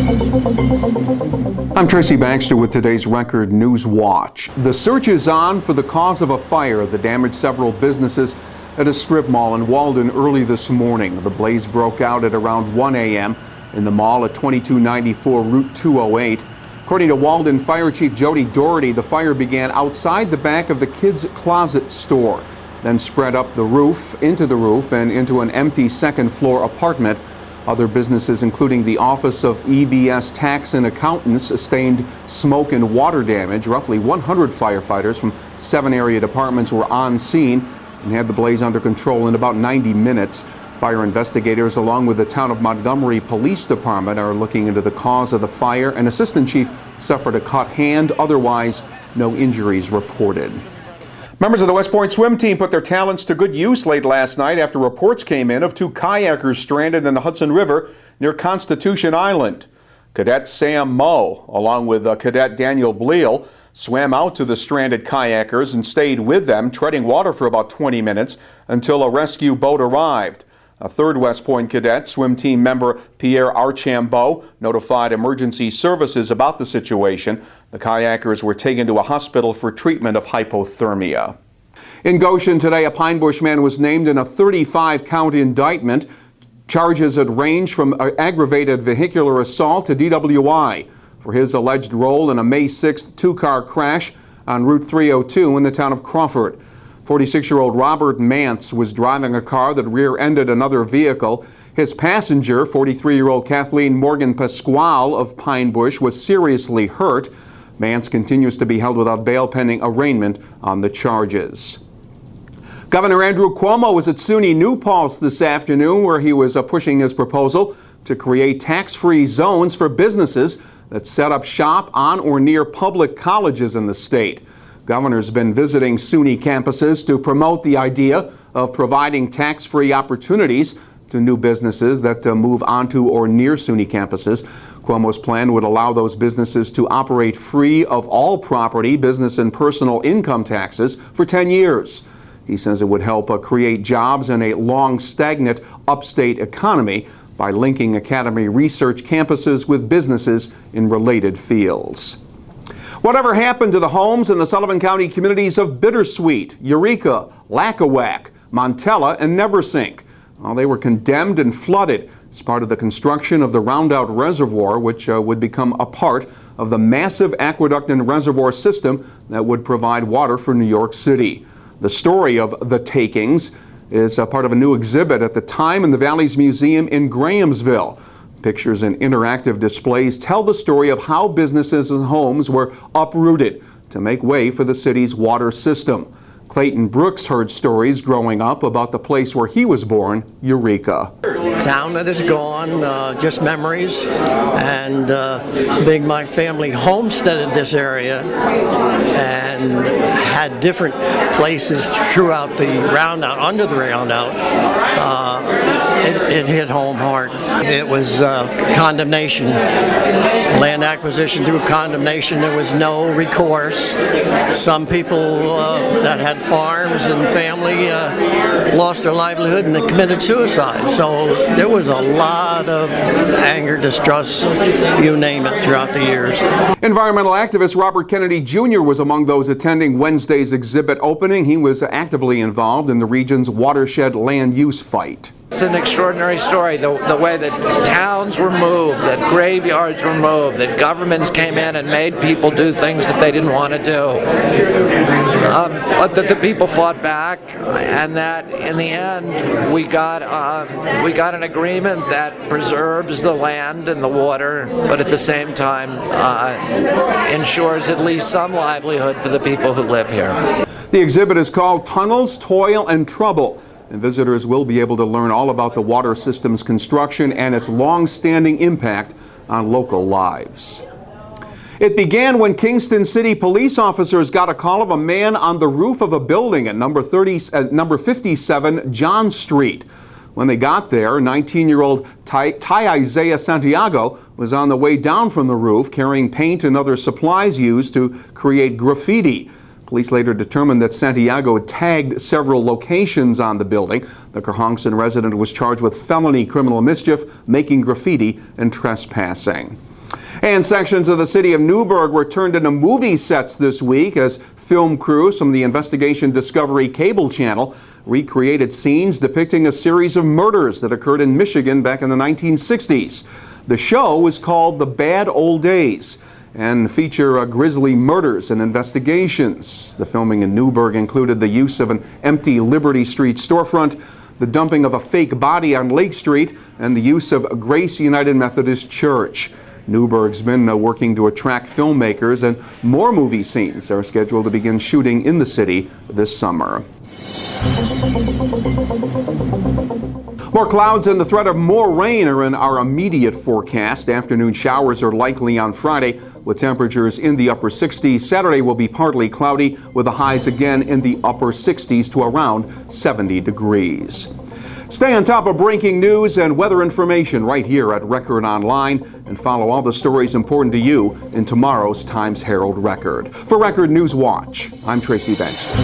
I'm Tracy Baxter with today's Record Newswatch. The search is on for the cause of a fire that damaged several businesses at a strip mall in Walden early this morning. The blaze broke out at around 1 a.m. in the mall at 2294 Route 208. According to Walden Fire Chief Jody Doherty, the fire began outside the back of the kids' closet store, then spread up the roof, and into an empty second-floor apartment. Other businesses, including the Office of EBS Tax and Accountants, sustained smoke and water damage. Roughly 100 firefighters from 7 area departments were on scene and had the blaze under control in about 90 minutes. Fire investigators, along with the Town of Montgomery Police Department, are looking into the cause of the fire. An assistant chief suffered a cut hand. Otherwise, no injuries reported. Members of the West Point swim team put their talents to good use late last night after reports came in of 2 kayakers stranded in the Hudson River near Constitution Island. Cadet Sam Moe, along with Cadet Daniel Bleal, swam out to the stranded kayakers and stayed with them, treading water for about 20 minutes until a rescue boat arrived. A third West Point cadet, swim team member Pierre Archambault, notified emergency services about the situation. The kayakers were taken to a hospital for treatment of hypothermia. In Goshen today, a Pine Bush man was named in a 35-count indictment. Charges had ranged from aggravated vehicular assault to DWI for his alleged role in a May 6th 2-car crash on Route 302 in the town of Crawford. 46-year-old Robert Mance was driving a car that rear-ended another vehicle. His passenger, 43-year-old Kathleen Morgan Pasquale of Pine Bush, was seriously hurt. Mance continues to be held without bail pending arraignment on the charges. Governor Andrew Cuomo was at SUNY New Paltz this afternoon, where he was pushing his proposal to create tax-free zones for businesses that set up shop on or near public colleges in the state. Governor's been visiting SUNY campuses to promote the idea of providing tax-free opportunities to new businesses that move onto or near SUNY campuses. Cuomo's plan would allow those businesses to operate free of all property, business, and personal income taxes for 10 years. He says it would help create jobs in a long stagnant upstate economy by linking academy research campuses with businesses in related fields. Whatever happened to the homes in the Sullivan County communities of Bittersweet, Eureka, Lackawack, Montella, and Neversink? Well, they were condemned and flooded as part of the construction of the Roundout Reservoir, which would become a part of the massive aqueduct and reservoir system that would provide water for New York City. The story of the takings is a part of a new exhibit at the Time in the Valleys Museum in Grahamsville. Pictures and interactive displays tell the story of how businesses and homes were uprooted to make way for the city's water system. Clayton Brooks heard stories growing up about the place where he was born, Eureka. Town that is gone, just memories, and my family homesteaded this area and had different places throughout the roundout, under the roundout. It hit home hard. It was condemnation, land acquisition through condemnation. There was no recourse. Some people that had farms and family lost their livelihood and they committed suicide. So there was a lot of anger, distrust, you name it, throughout the years. Environmental activist Robert Kennedy Jr. was among those attending Wednesday's exhibit opening. He was actively involved in the region's watershed land use fight. It's an extraordinary story, the way that towns were moved, that graveyards were moved, that governments came in and made people do things that they didn't want to do. But that the people fought back, and that in the end we got an agreement that preserves the land and the water, but at the same time ensures at least some livelihood for the people who live here. The exhibit is called Tunnels, Toil, and Trouble. And visitors will be able to learn all about the water system's construction and its long-standing impact on local lives. It began when Kingston City police officers got a call of a man on the roof of a building at number 57 John Street. When they got there, 19-year-old Ty Isaiah Santiago was on the way down from the roof carrying paint and other supplies used to create graffiti. Police later determined that Santiago had tagged several locations on the building. The Cohonson resident was charged with felony criminal mischief, making graffiti, and trespassing. And sections of the city of Newburgh were turned into movie sets this week as film crews from the Investigation Discovery cable channel recreated scenes depicting a series of murders that occurred in Michigan back in the 1960s. The show is called The Bad Old Days and feature grisly murders and investigations. The filming in Newburgh included the use of an empty Liberty Street storefront, the dumping of a fake body on Lake Street, and the use of Grace United Methodist Church. Newburgh's been working to attract filmmakers, and more movie scenes are scheduled to begin shooting in the city this summer. More clouds and the threat of more rain are in our immediate forecast. Afternoon showers are likely on Friday with temperatures in the upper 60s. Saturday will be partly cloudy with the highs again in the upper 60s to around 70 degrees. Stay on top of breaking news and weather information right here at Record Online, and follow all the stories important to you in tomorrow's Times Herald Record. For Record Newswatch, I'm Tracy Baxter.